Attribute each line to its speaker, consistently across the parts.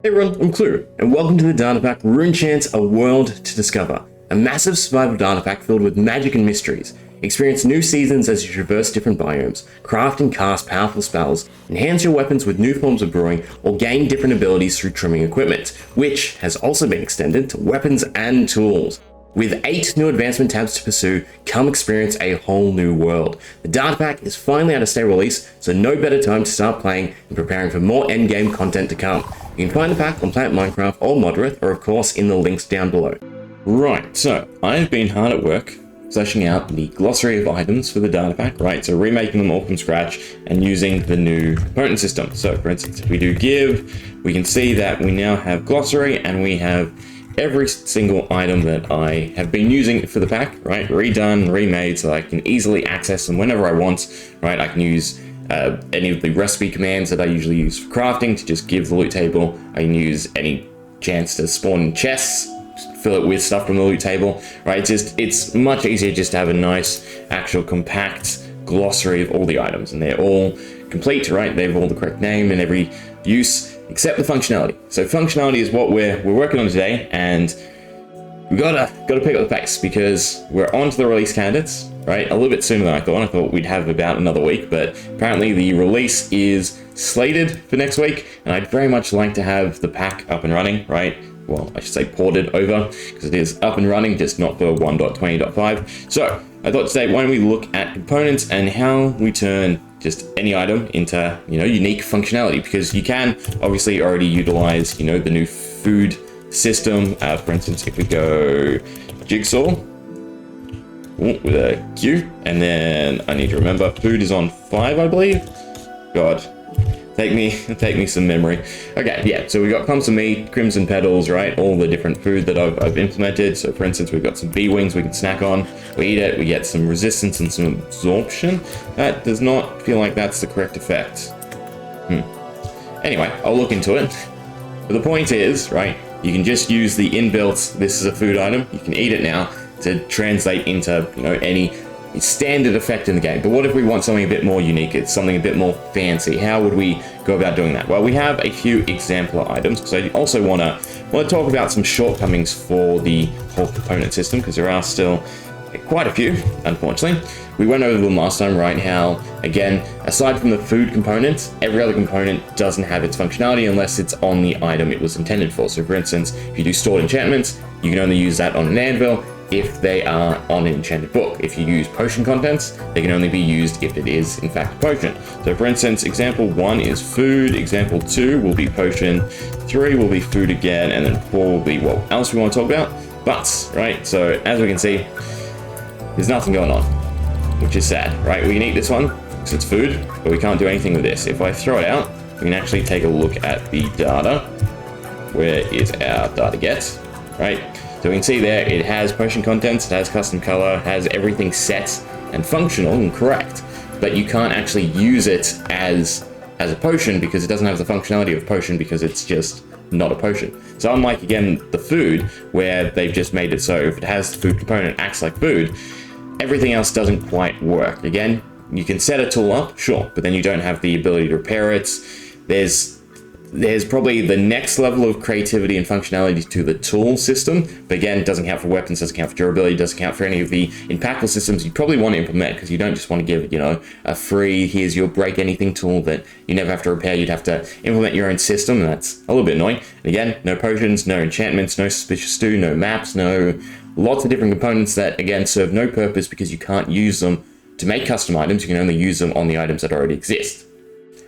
Speaker 1: Hey everyone, I'm Klloo, and welcome to the data pack Runechant, A World to Discover. A massive survival data pack filled with magic and mysteries. Experience new seasons as you traverse different biomes, craft and cast powerful spells, enhance your weapons with new forms of brewing, or gain different abilities through trimming equipment, which has also been extended to weapons and tools. With 8 new advancement tabs to pursue, come experience a whole new world. The data pack is finally at a state release, so no better time to start playing and preparing for more endgame content to come. You can find the pack on Planet Minecraft or Moderate, or of course in the links down below. Right, so I've been hard at work fleshing out the glossary of items for the data pack, right? So remaking them all from scratch and using the new component system. So for instance, if we do give, we can see that we now have glossary and we have every single item that I have been using for the pack, right? Redone, remade, so I can easily access them whenever I want, right? I can use any of the recipe commands that I usually use for crafting to just give the loot table. I can use any chance to spawn chests, fill it with stuff from the loot table, right? It's much easier just to have a nice, actual compact glossary of all the items, and they're all complete, right? They have all the correct name and every use, except the functionality. So functionality is what we're working on today, and we gotta pick up the pace because we're on to the release candidates, right? A little bit sooner than I thought. I thought we'd have about another week, but apparently the release is slated for next week, and I'd very much like to have the pack up and running, right? Well, I should say ported over, because it is up and running, just not for 1.20.5. So I thought today, why don't we look at components and how we turn just any item into, unique functionality, because you can obviously already utilize, the new food system. For instance, if we go jigsaw with a Q, and then I need to remember food is on 5, I believe. God, take me some memory. Okay, yeah, so we got clumps of meat, crimson petals, right? All the different food that I've implemented. So for instance, we've got some bee wings we can snack on. We eat it, we get some resistance and some absorption. That does not feel like that's the correct effect. Anyway, I'll look into it. But the point is, right, you can just use the inbuilt, this is a food item, you can eat it now, to translate into, any standard effect in the game. But what if we want something a bit more unique? It's something a bit more fancy. How would we go about doing that? Well, we have a few exemplar items, because I also want to talk about some shortcomings for the whole component system, because there are still quite a few, unfortunately. We went over them last time, right? How, again, aside from the food component, every other component doesn't have its functionality unless it's on the item it was intended for. So for instance, if you do stored enchantments, you can only use that on an anvil if they are on an enchanted book. If you use potion contents, they can only be used if it is in fact a potion. So for instance, example 1 is food, example 2 will be potion, 3 will be food again, and then 4 will be what else we want to talk about? Butts, right? So as we can see, there's nothing going on, which is sad, right? We can eat this one because it's food, but we can't do anything with this. If I throw it out, we can actually take a look at the data. Where is our data get, right? So we can see there, it has potion contents, it has custom color, has everything set and functional and correct, but you can't actually use it as a potion because it doesn't have the functionality of potion because it's just not a potion. So unlike, again, the food, where they've just made it so if it has the food component, it acts like food, everything else doesn't quite work. Again, you can set a tool up, sure, but then you don't have the ability to repair it. There's probably the next level of creativity and functionality to the tool system, but again, it doesn't count for weapons, doesn't count for durability, doesn't count for any of the impactful systems you probably want to implement, because you don't just want to give, a free, here's your break anything tool that you never have to repair. You'd have to implement your own system, and that's a little bit annoying. And again, no potions, no enchantments, no suspicious stew, no maps, no lots of different components that, again, serve no purpose because you can't use them to make custom items. You can only use them on the items that already exist.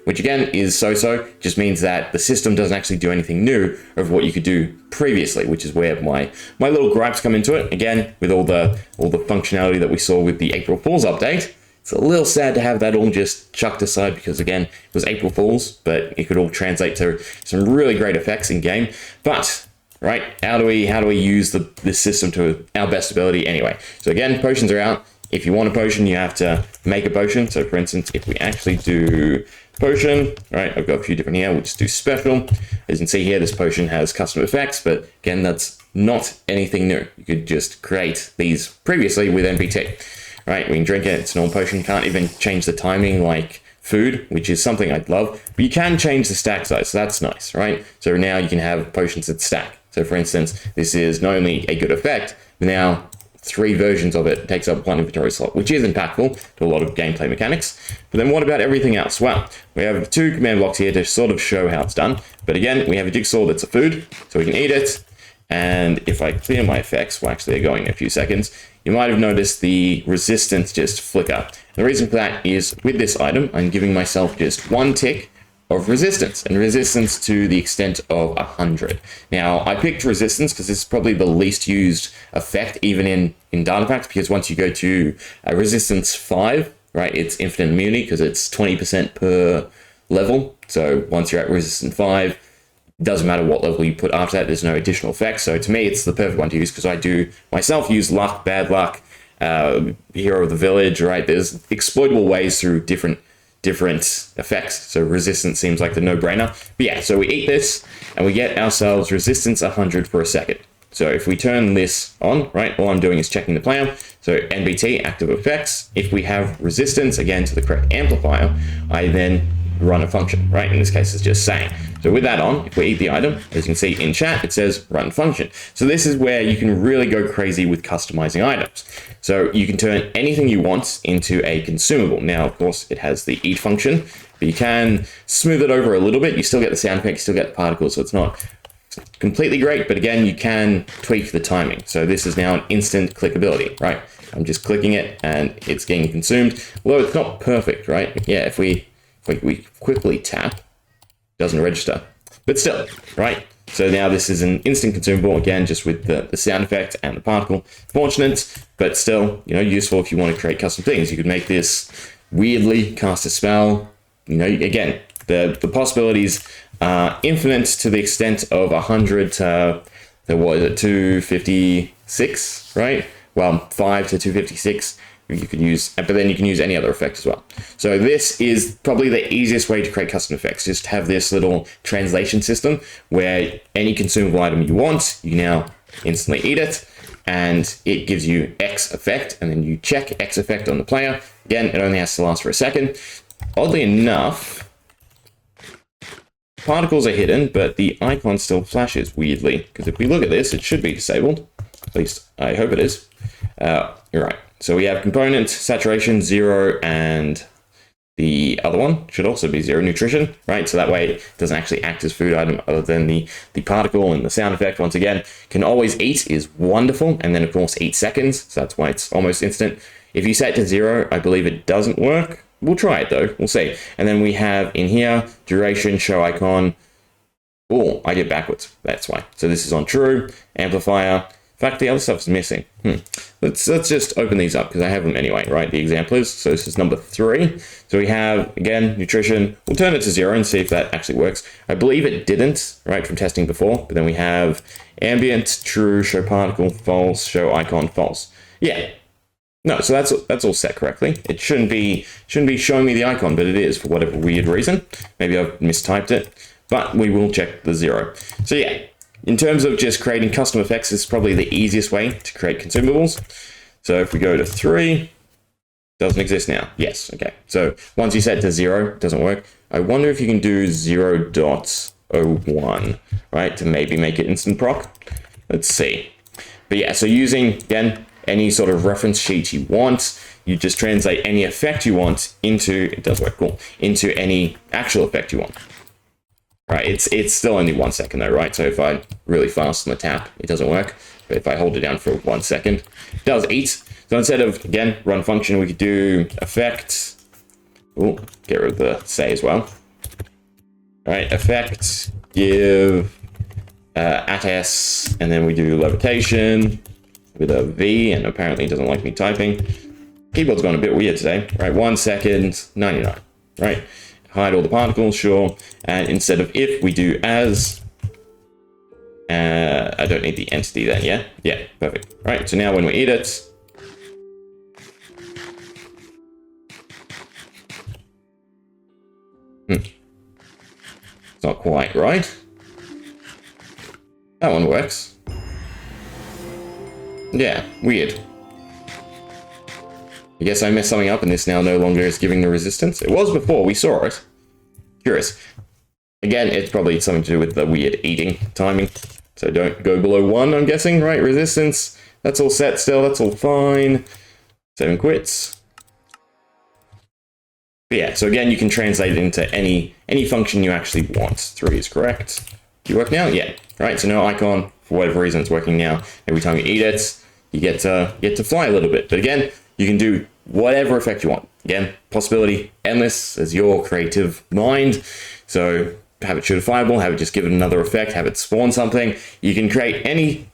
Speaker 1: Which again is so-so, just means that the system doesn't actually do anything new of what you could do previously, which is where my little gripes come into it. Again, with all the functionality that we saw with the April Fool's update, it's a little sad to have that all just chucked aside because, again, it was April Fool's, but it could all translate to some really great effects in game. But, right, how do we use this system to our best ability anyway? So again, potions are out. If you want a potion, you have to make a potion. So for instance, if we actually do potion, right, I've got a few different here, we'll just do special. As you can see here, this potion has custom effects, but again, that's not anything new. You could just create these previously with NPT, right? We can drink it, it's a normal potion, can't even change the timing like food, which is something I'd love, but you can change the stack size, so that's nice, right? So now you can have potions that stack. So for instance, this is not only a good effect, but now 3 versions of it takes up 1 inventory slot, which is impactful to a lot of gameplay mechanics. But then what about everything else? Well, we have 2 command blocks here to sort of show how it's done. But again, we have a jigsaw that's a food, so we can eat it. And if I clear my effects, well, actually they're going in a few seconds, you might have noticed the resistance just flicker. The reason for that is with this item, I'm giving myself just 1 tick of resistance, and resistance to the extent of 100. Now, I picked resistance because this is probably the least used effect even in data packs, because once you go to a resistance 5, right, it's infinite immunity because it's 20% per level. So once you're at resistance 5, doesn't matter what level you put after that, there's no additional effects. So to me, it's the perfect one to use because I do myself use luck, bad luck, hero of the village, right? There's exploitable ways through different effects. So resistance seems like the no-brainer. But yeah, so we eat this and we get ourselves resistance 100 for a second. So if we turn this on, right, all I'm doing is checking the player. So NBT, active effects. If we have resistance, again, to the correct amplifier, I then run a function, right? In this case, it's just saying. So with that on, if we eat the item, as you can see in chat, it says run function. So this is where you can really go crazy with customizing items. So you can turn anything you want into a consumable. Now, of course, it has the eat function, but you can smooth it over a little bit. You still get the sound effect, you still get the particles, so it's not completely great, but again, you can tweak the timing. So this is now an instant clickability, right? I'm just clicking it and it's getting consumed. Although it's not perfect, right? Yeah, if we quickly tap, doesn't register, but still, right? So now this is an instant consumable, again, just with the sound effect and the particle. Fortunate, but still, you know, useful if you want to create custom things. You could make this weirdly cast a spell. You know, again, the possibilities are infinite to the extent of 100 to, what is it, 256, right? Well, 5 to 256. You could use, but then you can use any other effect as well. So this is probably the easiest way to create custom effects. Just have this little translation system where any consumable item you want, you now instantly eat it, and it gives you X effect, and then you check X effect on the player. Again, it only has to last for a second. Oddly enough, particles are hidden, but the icon still flashes weirdly, because if we look at this, it should be disabled. At least I hope it is. You're right. So we have component, saturation, 0, and the other one should also be 0, nutrition, right? So that way it doesn't actually act as food item other than the particle and the sound effect. Once again, can always eat is wonderful. And then of course 8 seconds. So that's why it's almost instant. If you set it to 0, I believe it doesn't work. We'll try it though, we'll see. And then we have in here, duration, show icon. Oh, I did backwards, that's why. So this is on true, amplifier. In fact, the other stuff is missing. Let's just open these up because I have them anyway, right? The examplers. So this is number 3. So we have, again, nutrition. We'll turn it to 0 and see if that actually works. I believe it didn't, right, from testing before. But then we have ambient, true, show particle, false, show icon, false. Yeah. No, so that's all set correctly. It shouldn't be showing me the icon, but it is for whatever weird reason. Maybe I've mistyped it, but we will check the 0. So yeah. In terms of just creating custom effects, this is probably the easiest way to create consumables. So if we go to 3, doesn't exist now. Yes, okay. So once you set it to 0, it doesn't work. I wonder if you can do 0.01, right, to maybe make it instant proc. Let's see. But yeah, so using, again, any sort of reference sheet you want, you just translate any effect you want into, it does work, cool, into any actual effect you want. Right, it's still only 1 second though, right? So if I really fast on the tap, it doesn't work. But if I hold it down for 1 second, it does eat. So instead of, again, run function, we could do effect. Oh, get rid of the say as well. All right, effect, give at S, and then we do levitation with a V, and apparently it doesn't like me typing. Keyboard's gone a bit weird today. Right, 1 second, 99, right? Hide all the particles, sure. And instead of if, we do as. I don't need the entity then, yeah? Yeah, perfect. Right, so now when we eat it. It's not quite right. That one works. Yeah, weird. I guess I messed something up and this now no longer is giving the resistance. It was before, we saw it. Curious. Again, it's probably something to do with the weird eating timing. So don't go below 1, I'm guessing, right? Resistance. That's all set still, that's all fine. 7 quits. But yeah, so again, you can translate it into any function you actually want. 3 is correct. Do you work now? Yeah. Right, so no icon. For whatever reason, it's working now. Every time you eat it, you get to fly a little bit. But again, you can do whatever effect you want. Again, possibility endless as your creative mind. So have it shoot a fireball, have it just give it another effect, have it spawn something. You can create any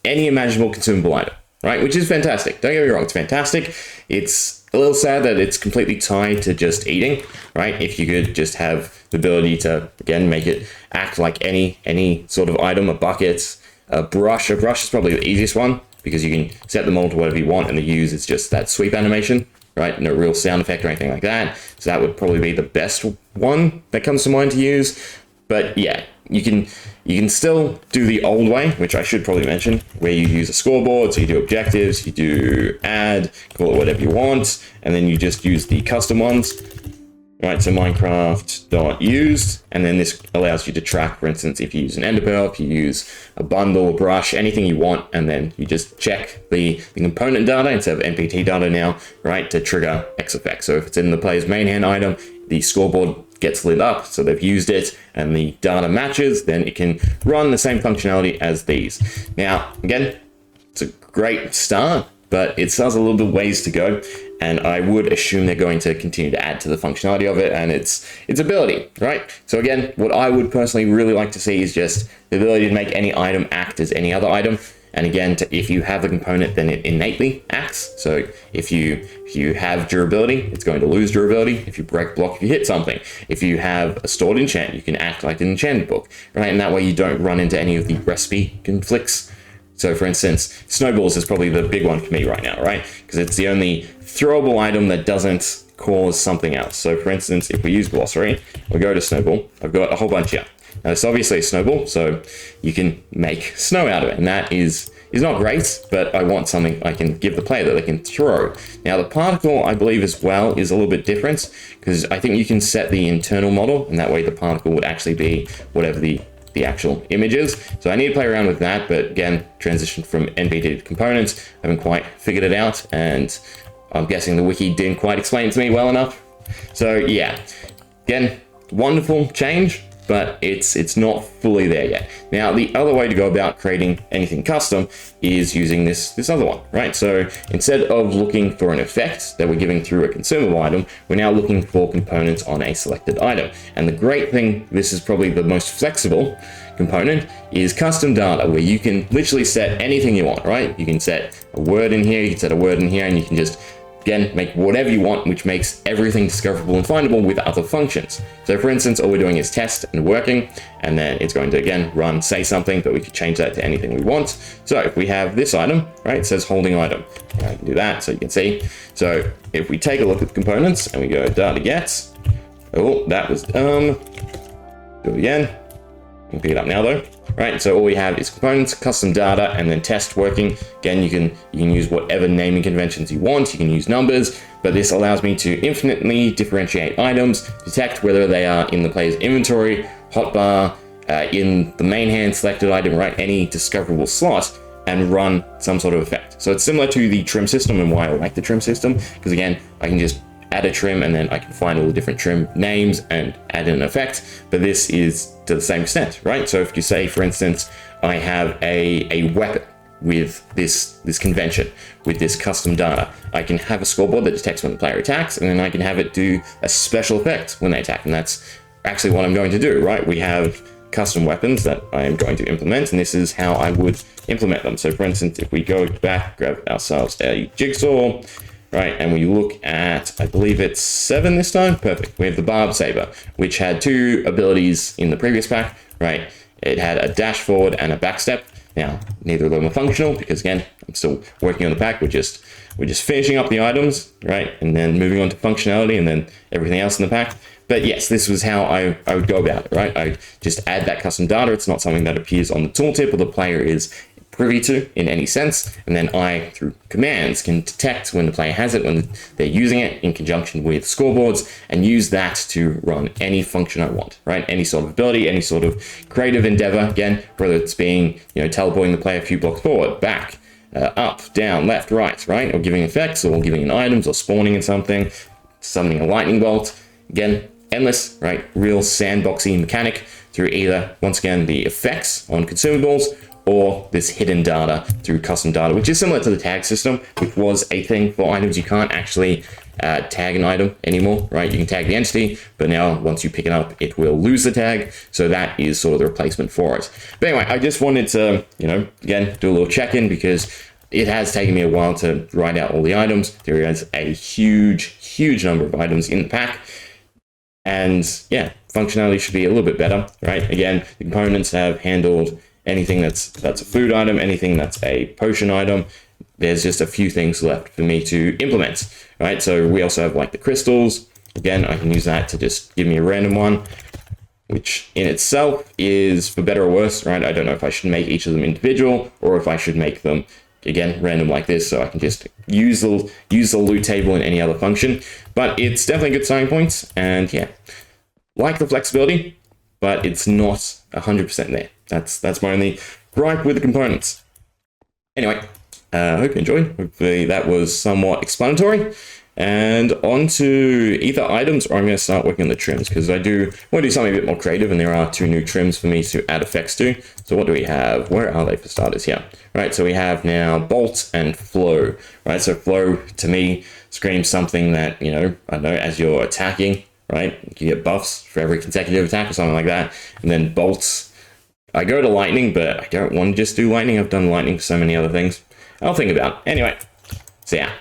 Speaker 1: imaginable consumable item, right? Which is fantastic. Don't get me wrong, it's fantastic. It's a little sad that it's completely tied to just eating, right? If you could just have the ability to, again, make it act like any sort of item, a bucket, a brush. A brush is probably the easiest one because you can set them all to whatever you want and the use is just that sweep animation, right? No real sound effect or anything like that. So that would probably be the best one that comes to mind to use. But yeah, you can still do the old way, which I should probably mention, where you use a scoreboard, so you do objectives, you do add, call it whatever you want, and then you just use the custom ones. Right, so Minecraft.used, and then this allows you to track, for instance, if you use an ender pearl, if you use a bundle, a brush, anything you want, and then you just check the component data instead of NPT data now, right, to trigger X effect. So if it's in the player's main hand item, the scoreboard gets lit up, so they've used it, and the data matches, then it can run the same functionality as these. Now, again, it's a great start, but it still has a little bit of ways to go. And I would assume they're going to continue to add to the functionality of it and its ability, right? So again, what I would personally really like to see is just the ability to make any item act as any other item. And again, if you have the component, then it innately acts. So if you have durability, it's going to lose durability. If you break block, if you hit something. If you have a stored enchant, you can act like an enchanted book, right? And that way you don't run into any of the recipe conflicts. So for instance, snowballs is probably the big one for me right now, right? Because it's the only throwable item that doesn't cause something else. So for instance, if we use glossary, we go to snowball, I've got a whole bunch here. Now it's obviously a snowball, so you can make snow out of it. And that is not great, but I want something I can give the player that they can throw. Now the particle, I believe as well, is a little bit different because I think you can set the internal model and that way the particle would actually be whatever the actual images. So I need to play around with that, but again, transition from NPT to components, I haven't quite figured it out, and I'm guessing the wiki didn't quite explain it to me well enough. So yeah, again, wonderful change, but it's not fully there yet. Now, the other way to go about creating anything custom is using this other one, right? So instead of looking for an effect that we're giving through a consumable item, we're now looking for components on a selected item. And the great thing, this is probably the most flexible component, is custom data, where you can literally set anything you want, right? You can set a word in here, you can set a word in here, and you can just, again, make whatever you want, which makes everything discoverable and findable with other functions. So for instance, all we're doing is test and working, and then it's going to, again, run, say something, but we could change that to anything we want. So if we have this item, right, it says holding item. I can do that so you can see. So if we take a look at the components and we go data gets, oh, that was, do it again. I can pick it up now though. Right, so all we have is components, custom data, and then test working. Again, you can use whatever naming conventions you want. You can use numbers, but this allows me to infinitely differentiate items, detect whether they are in the player's inventory, hotbar, in the main hand selected item, right, any discoverable slot, and run some sort of effect. So it's similar to the trim system and why I like the trim system, because again, I can just add a trim and then I can find all the different trim names and add in an effect, but this is to the same extent, right? So if you say, for instance, I have a weapon with this convention, with this custom data, I can have a scoreboard that detects when the player attacks, and then I can have it do a special effect when they attack, and that's actually what I'm going to do, right? We have custom weapons that I am going to implement, and this is how I would implement them. So for instance, if we go back, grab ourselves a jigsaw, right, and we look at, I believe it's 7 this time, perfect. We have the Barb Saber, which had 2 abilities in the previous pack, right? It had a dash forward and a backstep. Now, neither of them are functional because again, I'm still working on the pack. We're just finishing up the items, right? And then moving on to functionality and then everything else in the pack. But yes, this was how I would go about it, right? I just add that custom data. It's not something that appears on the tooltip or the player is privy to in any sense, and then I, through commands, can detect when the player has it, when they're using it in conjunction with scoreboards, and use that to run any function I want, right? Any sort of ability, any sort of creative endeavor, again, whether it's being, teleporting the player a few blocks forward, back, up, down, left, right, or giving effects, or giving in items, or spawning in something, summoning a lightning bolt. Again, endless, right? Real sandboxy mechanic through either, once again, the effects on consumables, or this hidden data through custom data, which is similar to the tag system, which was a thing for items. You can't actually tag an item anymore, right? You can tag the entity, but now once you pick it up, it will lose the tag. So that is sort of the replacement for it. But anyway, I just wanted to, again, do a little check-in because it has taken me a while to write out all the items. There is a huge number of items in the pack. And yeah, functionality should be a little bit better, right? Again, the components have handled anything that's a food item, anything that's a potion item. There's just a few things left for me to implement, right? So we also have like the crystals. Again, I can use that to just give me a random one, which in itself is for better or worse, right? I don't know if I should make each of them individual or if I should make them, again, random like this, so I can just use the loot table in any other function. But it's definitely good starting points, and yeah, like the flexibility, but it's not 100% there. That's my only gripe with the components. Anyway, I hope you enjoyed. Hopefully that was somewhat explanatory. And on to either items, or I'm going to start working on the trims, because I want to do something a bit more creative, and there are 2 new trims for me to add effects to. So what do we have? Where are they for starters? Here. Right, so we have now Bolt and Flow. Right, so Flow, to me, screams something that, I don't know, as you're attacking, right, you get buffs for every consecutive attack or something like that. And then Bolts, I go to Lightning, but I don't want to just do Lightning. I've done Lightning for so many other things. I'll think about it. Anyway, so yeah.